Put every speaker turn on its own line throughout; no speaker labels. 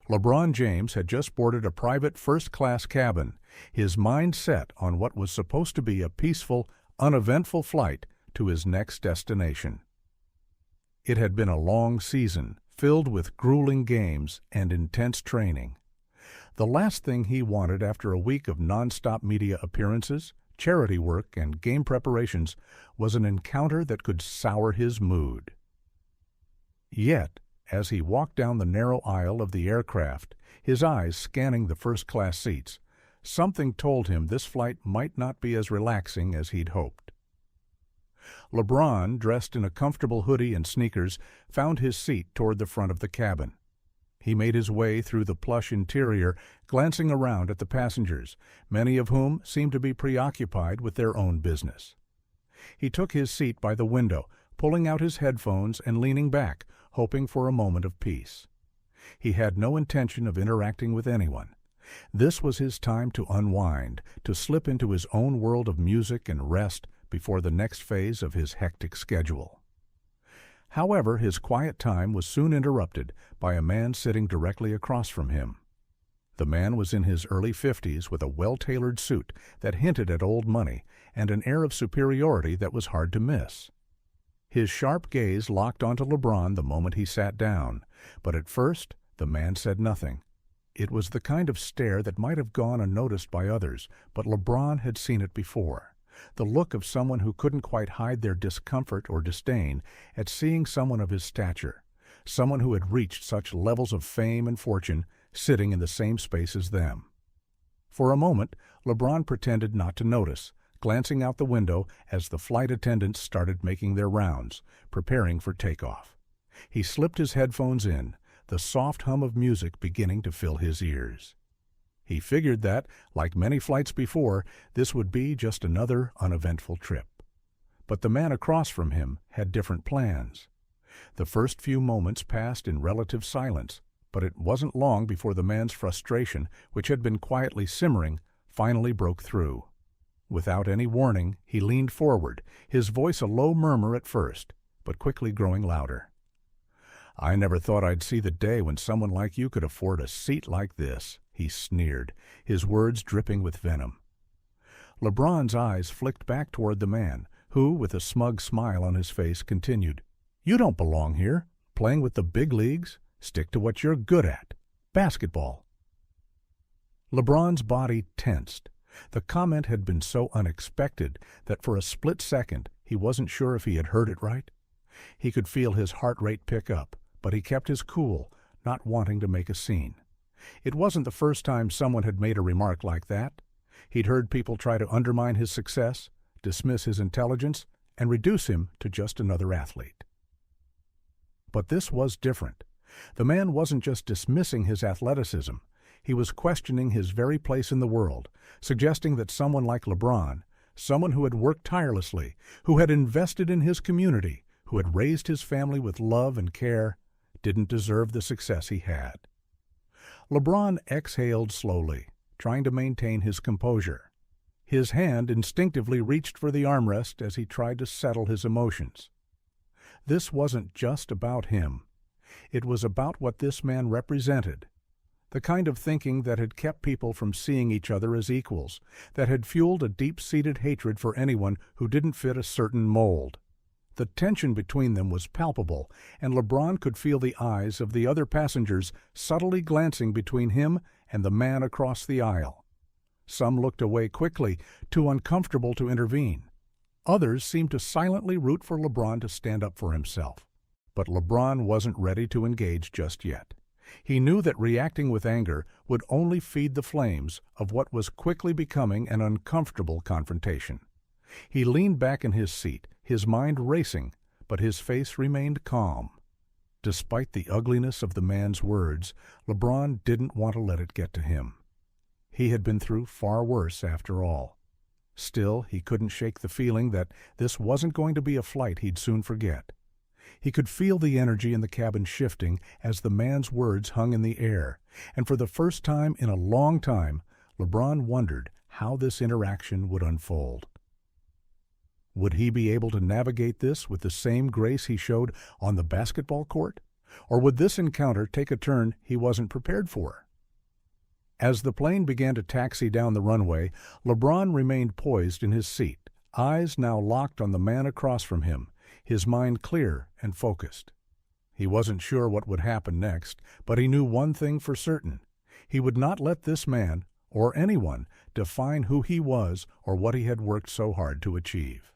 LeBron James had just boarded a private first-class cabin, his mind set on what was supposed to be a peaceful, uneventful flight to his next destination. It had been a long season, filled with grueling games and intense training. The last thing he wanted after a week of nonstop media appearances, charity work, and game preparations was an encounter that could sour his mood. Yet, as he walked down the narrow aisle of the aircraft, his eyes scanning the first-class seats, something told him this flight might not be as relaxing as he'd hoped. LeBron, dressed in a comfortable hoodie and sneakers, found his seat toward the front of the cabin. He made his way through the plush interior, glancing around at the passengers, many of whom seemed to be preoccupied with their own business. He took his seat by the window, pulling out his headphones and leaning back, hoping for a moment of peace. He had no intention of interacting with anyone. This was his time to unwind, to slip into his own world of music and rest before the next phase of his hectic schedule. However, his quiet time was soon interrupted by a man sitting directly across from him. The man was in his early 50s with a well-tailored suit that hinted at old money and an air of superiority that was hard to miss. His sharp gaze locked onto LeBron the moment he sat down, but at first the man said nothing. It was the kind of stare that might have gone unnoticed by others, but LeBron had seen it before. The look of someone who couldn't quite hide their discomfort or disdain at seeing someone of his stature, someone who had reached such levels of fame and fortune, sitting in the same space as them. For a moment, LeBron pretended not to notice, glancing out the window as the flight attendants started making their rounds, preparing for takeoff. He slipped his headphones in, the soft hum of music beginning to fill his ears. He figured that, like many flights before, this would be just another uneventful trip. But the man across from him had different plans. The first few moments passed in relative silence, but it wasn't long before the man's frustration, which had been quietly simmering, finally broke through. Without any warning, he leaned forward, his voice a low murmur at first, but quickly growing louder. "I never thought I'd see the day when someone like you could afford a seat like this," he sneered, his words dripping with venom. LeBron's eyes flicked back toward the man, who, with a smug smile on his face, continued, "You don't belong here, playing with the big leagues. Stick to what you're good at, basketball." LeBron's body tensed. The comment had been so unexpected that for a split second he wasn't sure if he had heard it right. He could feel his heart rate pick up, but he kept his cool, not wanting to make a scene. It wasn't the first time someone had made a remark like that. He'd heard people try to undermine his success, dismiss his intelligence, and reduce him to just another athlete. But this was different. The man wasn't just dismissing his athleticism. He was questioning his very place in the world, suggesting that someone like LeBron, someone who had worked tirelessly, who had invested in his community, who had raised his family with love and care, didn't deserve the success he had. LeBron exhaled slowly, trying to maintain his composure. His hand instinctively reached for the armrest as he tried to settle his emotions. This wasn't just about him. It was about what this man represented. The kind of thinking that had kept people from seeing each other as equals, that had fueled a deep-seated hatred for anyone who didn't fit a certain mold. The tension between them was palpable, and LeBron could feel the eyes of the other passengers subtly glancing between him and the man across the aisle. Some looked away quickly, too uncomfortable to intervene. Others seemed to silently root for LeBron to stand up for himself. But LeBron wasn't ready to engage just yet. He knew that reacting with anger would only feed the flames of what was quickly becoming an uncomfortable confrontation. He leaned back in his seat, his mind racing, but his face remained calm. Despite the ugliness of the man's words, LeBron didn't want to let it get to him. He had been through far worse after all. Still, he couldn't shake the feeling that this wasn't going to be a flight he'd soon forget. He could feel the energy in the cabin shifting as the man's words hung in the air, and for the first time in a long time, LeBron wondered how this interaction would unfold. Would he be able to navigate this with the same grace he showed on the basketball court? Or would this encounter take a turn he wasn't prepared for? As the plane began to taxi down the runway, LeBron remained poised in his seat, eyes now locked on the man across from him, his mind clear and focused. He wasn't sure what would happen next, but he knew one thing for certain. He would not let this man, or anyone, define who he was or what he had worked so hard to achieve.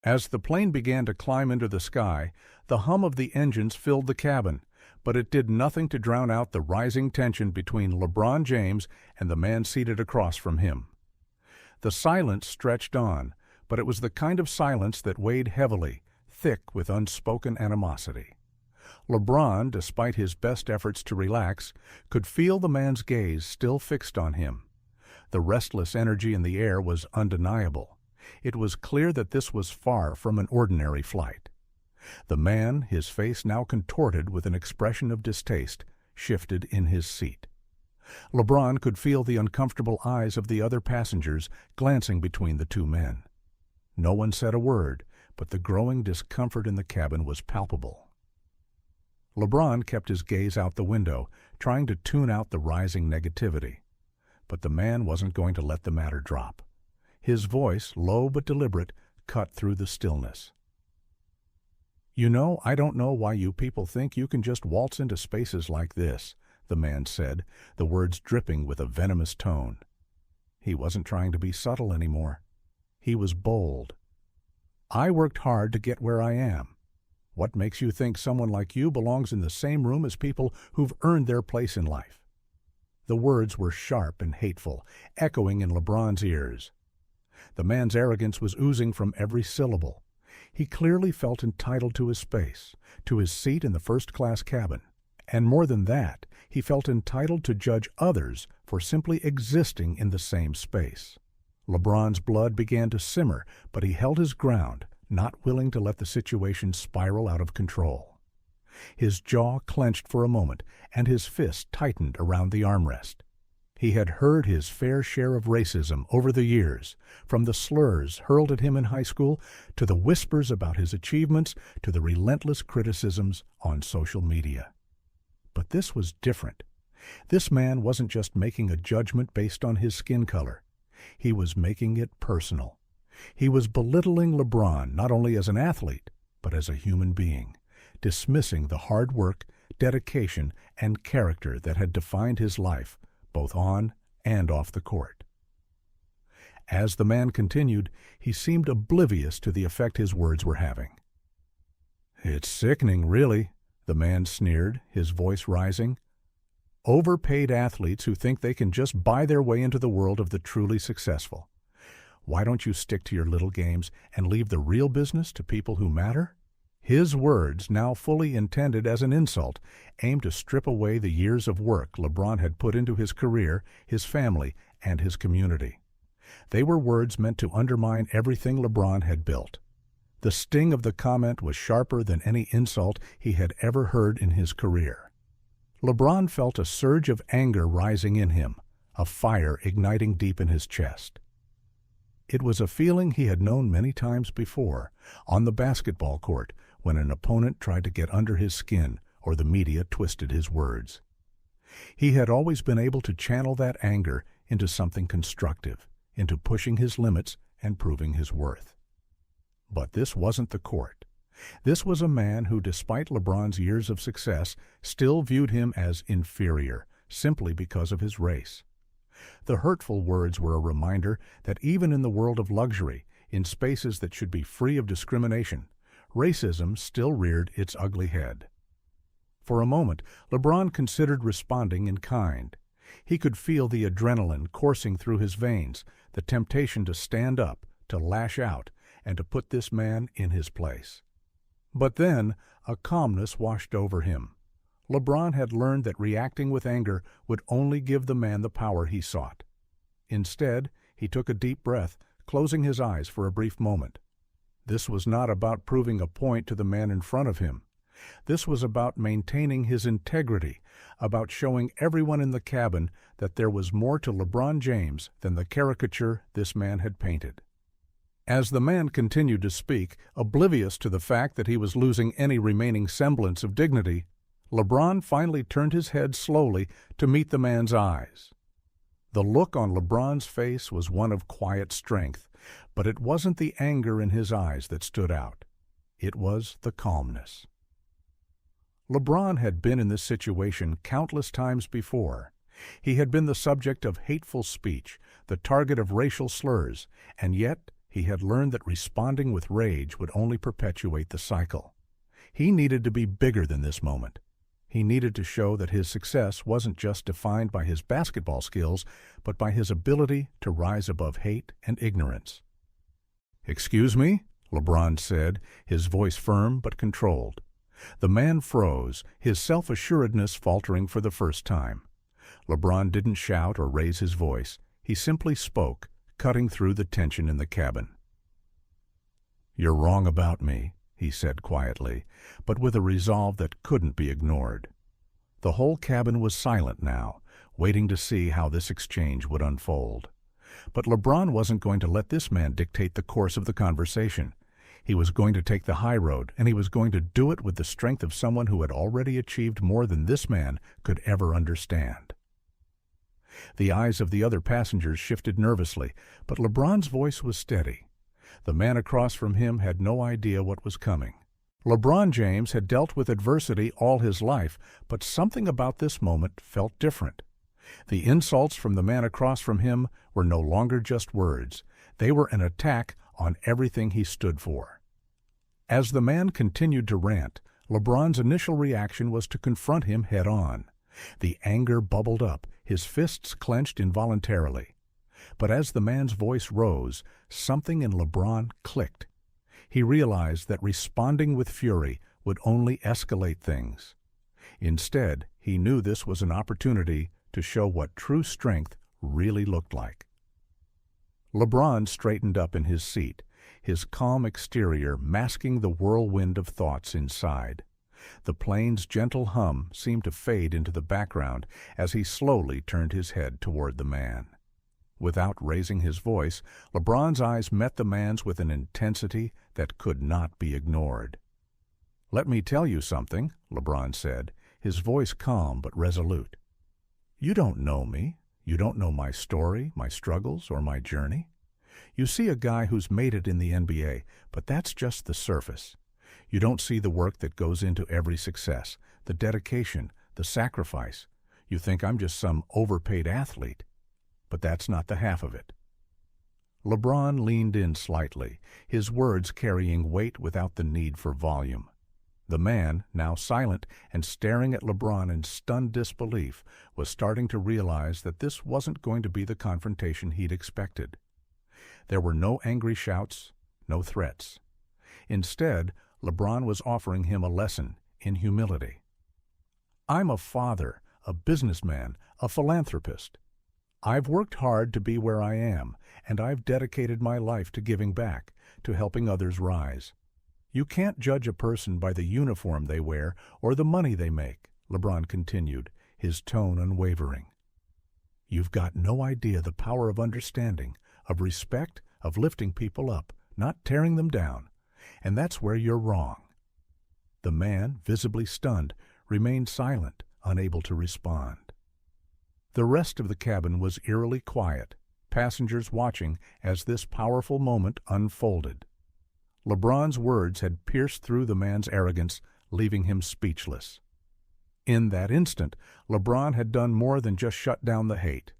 As the plane began to climb into the sky, the hum of the engines filled the cabin, but it did nothing to drown out the rising tension between LeBron James and the man seated across from him. The silence stretched on, but it was the kind of silence that weighed heavily, thick with unspoken animosity. LeBron, despite his best efforts to relax, could feel the man's gaze still fixed on him. The restless energy in the air was undeniable. It was clear that this was far from an ordinary flight. The man, his face now contorted with an expression of distaste, shifted in his seat. LeBron could feel the uncomfortable eyes of the other passengers glancing between the two men. No one said a word, but the growing discomfort in the cabin was palpable. LeBron kept his gaze out the window, trying to tune out the rising negativity. But the man wasn't going to let the matter drop. His voice, low but deliberate, cut through the stillness. "You know, I don't know why you people think you can just waltz into spaces like this," the man said, the words dripping with a venomous tone. He wasn't trying to be subtle anymore. He was bold. "I worked hard to get where I am. What makes you think someone like you belongs in the same room as people who've earned their place in life?" The words were sharp and hateful, echoing in LeBron's ears. The man's arrogance was oozing from every syllable. He clearly felt entitled to his space, to his seat in the first-class cabin. And more than that, he felt entitled to judge others for simply existing in the same space. LeBron's blood began to simmer, but he held his ground, not willing to let the situation spiral out of control. His jaw clenched for a moment, and his fist tightened around the armrest. He had heard his fair share of racism over the years, from the slurs hurled at him in high school, to the whispers about his achievements, to the relentless criticisms on social media. But this was different. This man wasn't just making a judgment based on his skin color. He was making it personal. He was belittling LeBron not only as an athlete, but as a human being, dismissing the hard work, dedication, and character that had defined his life, both on and off the court. As the man continued, he seemed oblivious to the effect his words were having. "It's sickening, really," the man sneered, his voice rising. "Overpaid athletes who think they can just buy their way into the world of the truly successful. Why don't you stick to your little games and leave the real business to people who matter?" His words, now fully intended as an insult, aimed to strip away the years of work LeBron had put into his career, his family, and his community. They were words meant to undermine everything LeBron had built. The sting of the comment was sharper than any insult he had ever heard in his career. LeBron felt a surge of anger rising in him, a fire igniting deep in his chest. It was a feeling he had known many times before, on the basketball court, when an opponent tried to get under his skin or the media twisted his words. He had always been able to channel that anger into something constructive, into pushing his limits and proving his worth. But this wasn't the court. This was a man who, despite LeBron's years of success, still viewed him as inferior, simply because of his race. The hurtful words were a reminder that even in the world of luxury, in spaces that should be free of discrimination, racism still reared its ugly head. For a moment, LeBron considered responding in kind. He could feel the adrenaline coursing through his veins, the temptation to stand up, to lash out, and to put this man in his place. But then, a calmness washed over him. LeBron had learned that reacting with anger would only give the man the power he sought. Instead, he took a deep breath, closing his eyes for a brief moment. This was not about proving a point to the man in front of him. This was about maintaining his integrity, about showing everyone in the cabin that there was more to LeBron James than the caricature this man had painted. As the man continued to speak, oblivious to the fact that he was losing any remaining semblance of dignity, LeBron finally turned his head slowly to meet the man's eyes. The look on LeBron's face was one of quiet strength, but it wasn't the anger in his eyes that stood out. It was the calmness. LeBron had been in this situation countless times before. He had been the subject of hateful speech, the target of racial slurs, and yet he had learned that responding with rage would only perpetuate the cycle. He needed to be bigger than this moment. He needed to show that his success wasn't just defined by his basketball skills, but by his ability to rise above hate and ignorance. "Excuse me?" LeBron said, his voice firm but controlled. The man froze, his self-assuredness faltering for the first time. LeBron didn't shout or raise his voice. He simply spoke, cutting through the tension in the cabin. "You're wrong about me," he said quietly, but with a resolve that couldn't be ignored. The whole cabin was silent now, waiting to see how this exchange would unfold. But LeBron wasn't going to let this man dictate the course of the conversation. He was going to take the high road, and he was going to do it with the strength of someone who had already achieved more than this man could ever understand. The eyes of the other passengers shifted nervously, but LeBron's voice was steady. The man across from him had no idea what was coming. LeBron James had dealt with adversity all his life, but something about this moment felt different. The insults from the man across from him were no longer just words. They were an attack on everything he stood for. As the man continued to rant, LeBron's initial reaction was to confront him head-on. The anger bubbled up, his fists clenched involuntarily. But as the man's voice rose, something in LeBron clicked. He realized that responding with fury would only escalate things. Instead, he knew this was an opportunity to show what true strength really looked like. LeBron straightened up in his seat, his calm exterior masking the whirlwind of thoughts inside. The plane's gentle hum seemed to fade into the background as he slowly turned his head toward the man. Without raising his voice, LeBron's eyes met the man's with an intensity that could not be ignored. "Let me tell you something," LeBron said, his voice calm but resolute. "You don't know me. You don't know my story, my struggles, or my journey. You see a guy who's made it in the NBA, but that's just the surface. You don't see the work that goes into every success, the dedication, the sacrifice. You think I'm just some overpaid athlete. But that's not the half of it." LeBron leaned in slightly, his words carrying weight without the need for volume. The man, now silent and staring at LeBron in stunned disbelief, was starting to realize that this wasn't going to be the confrontation he'd expected. There were no angry shouts, no threats. Instead, LeBron was offering him a lesson in humility. "I'm a father, a businessman, a philanthropist. I've worked hard to be where I am, and I've dedicated my life to giving back, to helping others rise. You can't judge a person by the uniform they wear or the money they make," LeBron continued, his tone unwavering. "You've got no idea the power of understanding, of respect, of lifting people up, not tearing them down. And that's where you're wrong." The man, visibly stunned, remained silent, unable to respond. The rest of the cabin was eerily quiet, passengers watching as this powerful moment unfolded. LeBron's words had pierced through the man's arrogance, leaving him speechless. In that instant, LeBron had done more than just shut down the hate.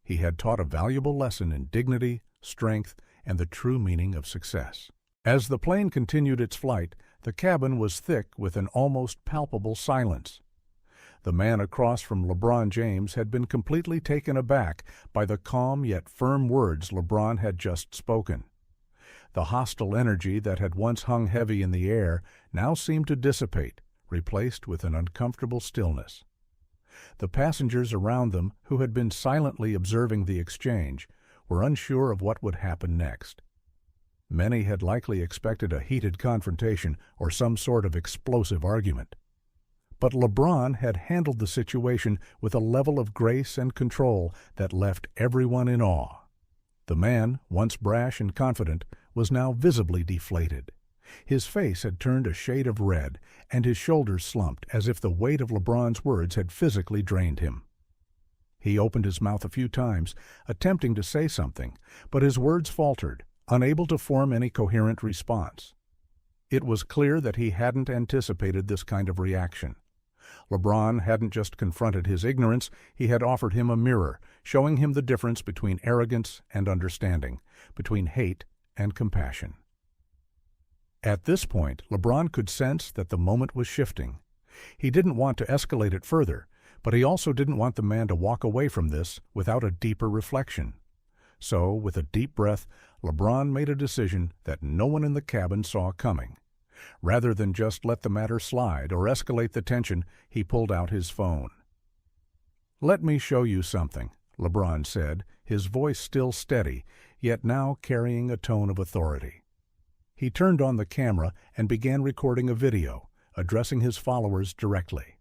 He had taught a valuable lesson in dignity, strength, and the true meaning of success. As the plane continued its flight, the cabin was thick with an almost palpable silence. The man across from LeBron James had been completely taken aback by the calm yet firm words LeBron had just spoken. The hostile energy that had once hung heavy in the air now seemed to dissipate, replaced with an uncomfortable stillness. The passengers around them, who had been silently observing the exchange, were unsure of what would happen next. Many had likely expected a heated confrontation or some sort of explosive argument. But LeBron had handled the situation with a level of grace and control that left everyone in awe. The man, once brash and confident, was now visibly deflated. His face had turned a shade of red, and his shoulders slumped as if the weight of LeBron's words had physically drained him. He opened his mouth a few times, attempting to say something, but his words faltered, unable to form any coherent response. It was clear that he hadn't anticipated this kind of reaction. LeBron hadn't just confronted his ignorance, he had offered him a mirror, showing him the difference between arrogance and understanding, between hate and compassion. At this point, LeBron could sense that the moment was shifting. He didn't want to escalate it further, but he also didn't want the man to walk away from this without a deeper reflection. So, with a deep breath, LeBron made a decision that no one in the cabin saw coming. Rather than just let the matter slide or escalate the tension, he pulled out his phone. "Let me show you something," LeBron said, his voice still steady, yet now carrying a tone of authority. He turned on the camera and began recording a video, addressing his followers directly.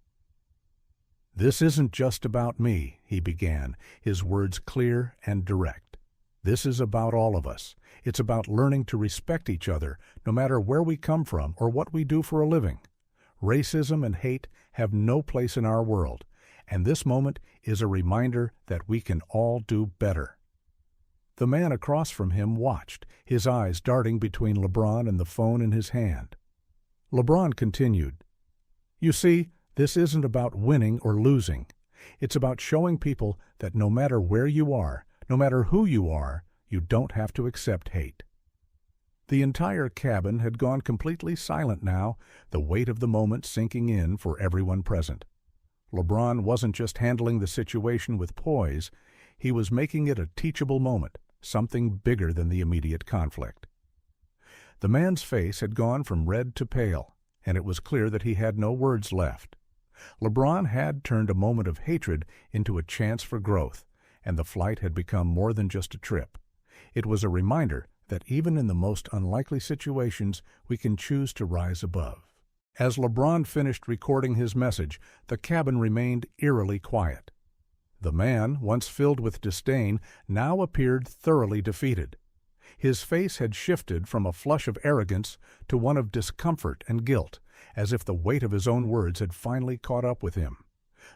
"This isn't just about me," he began, his words clear and direct. "This is about all of us. It's about learning to respect each other, no matter where we come from or what we do for a living. Racism and hate have no place in our world, and this moment is a reminder that we can all do better." The man across from him watched, his eyes darting between LeBron and the phone in his hand. LeBron continued, "You see, this isn't about winning or losing. It's about showing people that no matter where you are, no matter who you are, you don't have to accept hate." The entire cabin had gone completely silent now, the weight of the moment sinking in for everyone present. LeBron wasn't just handling the situation with poise, he was making it a teachable moment, something bigger than the immediate conflict. The man's face had gone from red to pale, and it was clear that he had no words left. LeBron had turned a moment of hatred into a chance for growth, and the flight had become more than just a trip. It was a reminder that even in the most unlikely situations, we can choose to rise above. As LeBron finished recording his message, the cabin remained eerily quiet. The man, once filled with disdain, now appeared thoroughly defeated. His face had shifted from a flush of arrogance to one of discomfort and guilt, as if the weight of his own words had finally caught up with him.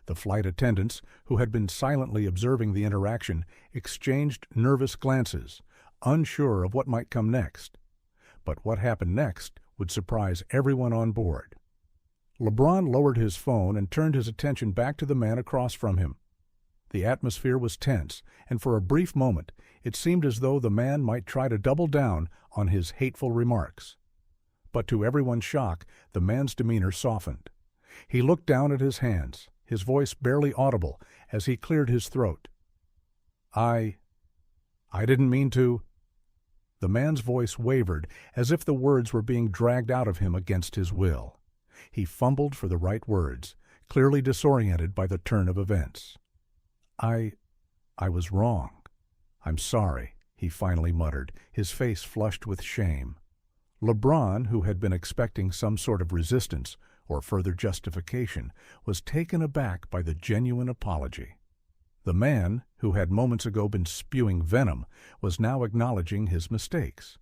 The flight attendants, who had been silently observing the interaction, exchanged nervous glances, unsure of what might come next. But what happened next would surprise everyone on board. LeBron lowered his phone and turned his attention back to the man across from him. The atmosphere was tense, and for a brief moment it seemed as though the man might try to double down on his hateful remarks. But to everyone's shock, the man's demeanor softened. He looked down at his hands, his voice barely audible as he cleared his throat. I didn't mean to." The man's voice wavered, as if the words were being dragged out of him against his will. He fumbled for the right words, clearly disoriented by the turn of events. I was wrong. I'm sorry," he finally muttered, his face flushed with shame. LeBron, who had been expecting some sort of resistance or further justification, was taken aback by the genuine apology. The man, who had moments ago been spewing venom, was now acknowledging his mistakes.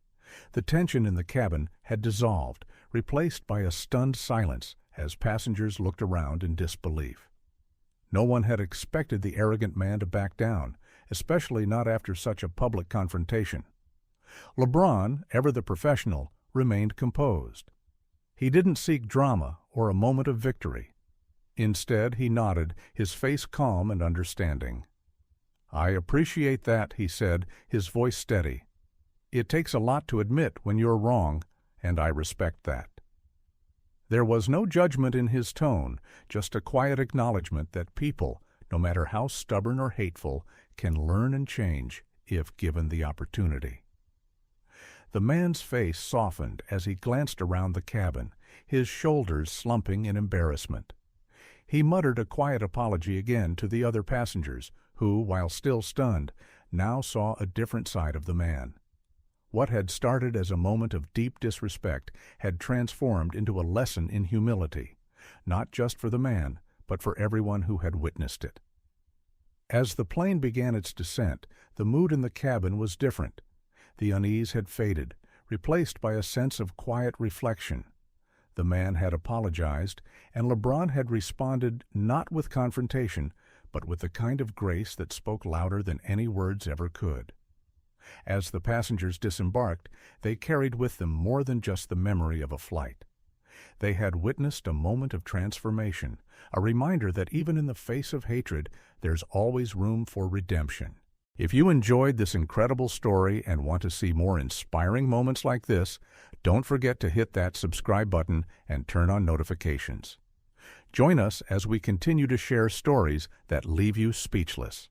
The tension in the cabin had dissolved, replaced by a stunned silence as passengers looked around in disbelief. No one had expected the arrogant man to back down, especially not after such a public confrontation. LeBron, ever the professional, remained composed. He didn't seek drama or a moment of victory. Instead, he nodded, his face calm and understanding. "I appreciate that," he said, his voice steady. "It takes a lot to admit when you're wrong, and I respect that." There was no judgment in his tone, just a quiet acknowledgement that people, no matter how stubborn or hateful, can learn and change if given the opportunity. The man's face softened as he glanced around the cabin, his shoulders slumping in embarrassment. He muttered a quiet apology again to the other passengers, who, while still stunned, now saw a different side of the man. What had started as a moment of deep disrespect had transformed into a lesson in humility, not just for the man, but for everyone who had witnessed it. As the plane began its descent, the mood in the cabin was different. The unease had faded, replaced by a sense of quiet reflection. The man had apologized, and LeBron had responded not with confrontation, but with the kind of grace that spoke louder than any words ever could. As the passengers disembarked, they carried with them more than just the memory of a flight. They had witnessed a moment of transformation, a reminder that even in the face of hatred, there's always room for redemption. If you enjoyed this incredible story and want to see more inspiring moments like this, don't forget to hit that subscribe button and turn on notifications. Join us as we continue to share stories that leave you speechless.